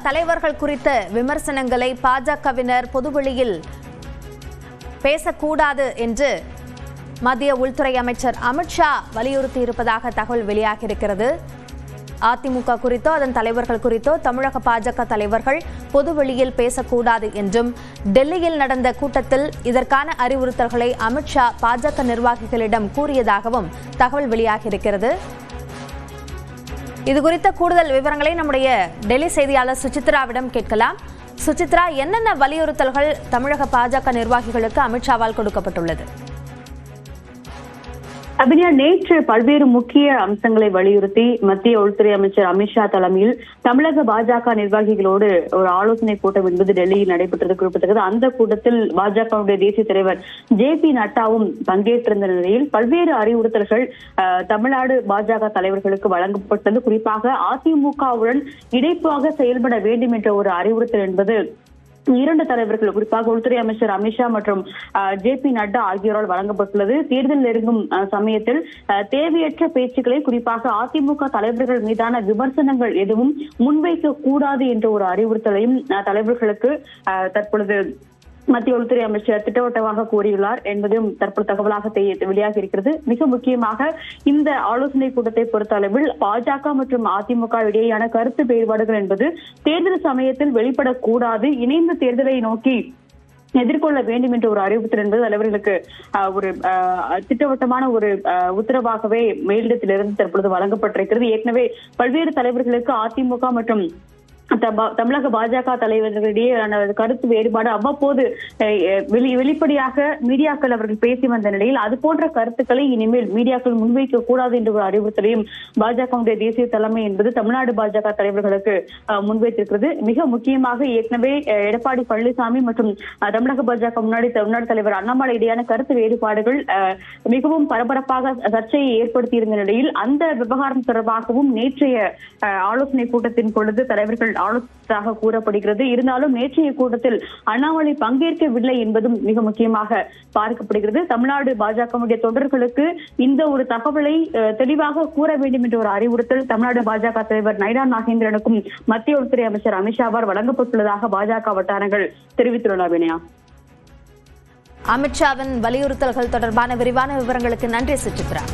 தலைவர்கள் குறித்த விமர்சனங்களை பாஜகவினர் பொதுவெளியில் பேசக்கூடாது என்று மத்திய உள்துறை அமைச்சர் அமித்ஷா வலியுறுத்தியிருப்பதாக தகவல் வெளியாகியிருக்கிறது. அதிமுக குறித்தோ அதன் தலைவர்கள் குறித்தோ தமிழக பாஜக தலைவர்கள் பொதுவெளியில் பேசக்கூடாது என்றும், டெல்லியில் நடந்த கூட்டத்தில் இதற்கான அறிவுறுத்தல்களை அமித்ஷா பாஜக நிர்வாகிகளிடம் கூறியதாகவும் தகவல் வெளியாகியிருக்கிறது. இதுகுறித்த கூடுதல் விவரங்களை நம்முடைய டெல்லி செய்தியாளர் சுசித்ராவிடம் கேட்கலாம். சுசித்ரா, என்னென்ன வலியுறுத்தல்கள் தமிழக பாஜக நிர்வாகிகளுக்கு அமித்ஷாவால் கொடுக்கப்பட்டுள்ளது? அபிநயா, நேற்று பல்வேறு முக்கிய அம்சங்களை வலியுறுத்தி மத்திய உள்துறை அமைச்சர் அமித்ஷா தலைமையில் தமிழக பாஜக நிர்வாகிகளோடு ஒரு ஆலோசனை கூட்டம் என்பது டெல்லியில் நடைபெற்றது குறிப்பிட்டது. அந்த கூட்டத்தில் பாஜகவுடைய தேசிய தலைவர் JP நட்டாவும் பங்கேற்றிருந்த நிலையில் பல்வேறு அறிவுறுத்தல்கள் தமிழ்நாடு பாஜக தலைவர்களுக்கு வழங்கப்பட்டது. குறிப்பாக அதிமுகவுடன் இணைப்பாக செயல்பட வேண்டும் என்ற ஒரு அறிவுறுத்தல் என்பது இரண்டு தலைவர்கள், குறிப்பாக உள்துறை அமைச்சர் அமித்ஷா மற்றும் JP நட்டா ஆகியோரால் வழங்கப்பட்டுள்ளது. தேர்தல் நெருங்கும் சமயத்தில் தேவையற்ற பேச்சுக்களை, குறிப்பாக அதிமுக தலைவர்கள் மீதான விமர்சனங்கள் எதுவும் முன்வைக்க கூடாது என்ற ஒரு அறிவுறுத்தலையும் தலைவர்களுக்கு தற்பொழுது மத்திய உள்துறை அமைச்சர் திட்டவட்டமாக கூறியுள்ளார் என்பதும் தற்போது தகவலாக வெளியாகி இருக்கிறது. மிக முக்கியமாக இந்த ஆலோசனை கூட்டத்தை பொறுத்த அளவில் பாஜக மற்றும் அதிமுக இடையேயான கருத்து வேறுபாடுகள் என்பது தேர்தல் சமயத்தில் வெளிப்படக்கூடாது, இணைந்த தேர்தலை நோக்கி எதிர்கொள்ள வேண்டும் என்ற ஒரு அறிவுறுத்தல் என்பது தலைவர்களுக்கு ஒரு திட்டவட்டமான ஒரு உத்தரவாகவே மேலிடத்திலிருந்து தற்பொழுது வழங்கப்பட்டிருக்கிறது. ஏற்கனவே பல்வேறு தலைவர்களுக்கு அதிமுக மற்றும் தமிழக பாஜக தலைவர்களிடையே கருத்து வேறுபாடு அவ்வப்போது வெளிப்படையாக மீடியாக்கள் அவர்கள் பேசி வந்த நிலையில் அது போன்ற கருத்துக்களை இனிமேல் மீடியாக்கள் முன்வைக்க கூடாது என்ற ஒரு அறிவுறுத்தலையும் பாஜகவுடைய தேசிய தலைமை என்பது தமிழ்நாடு பாஜக தலைவர்களுக்கு முன்வைத்திருக்கிறது. மிக முக்கியமாக ஏற்கனவே எடப்பாடி பழனிசாமி மற்றும் தமிழக பாஜக தமிழ்நாடு தலைவர் அண்ணாமலை இடையான கருத்து வேறுபாடுகள் மிகவும் பரபரப்பாக சர்ச்சையை ஏற்படுத்தியிருந்த நிலையில் அந்த விவகாரம் தொடர்பாகவும் நேற்றைய ஆலோசனை கூட்டத்தின் பொழுது தலைவர்கள் ஆலோசித்ததாக கூறப்படுகிறது. இருந்தாலும் நேற்றைய கூட்டத்தில் அண்ணாமலை பங்கேற்கவில்லை என்பதும் மிக முக்கியமாக பார்க்கப்படுகிறது. தமிழ்நாடு பாஜகவுடைய தொண்டர்களுக்கு இந்த ஒரு தகவலை தெளிவாக கூற வேண்டும் என்ற ஒரு அறிவுறுத்தல் தமிழ்நாடு பாஜக தலைவர் நைனா நாகேந்திரனுக்கும் மத்திய உள்துறை அமைச்சர் அமித்ஷாவால் வழங்கப்பட்டுள்ளதாக பாஜக வட்டாரங்கள் தெரிவித்துள்ளன. அமித்ஷாவின் வலியுறுத்தல்கள் தொடர்பான விரிவான விவரங்களுக்கு நன்றி சுசித்ரா.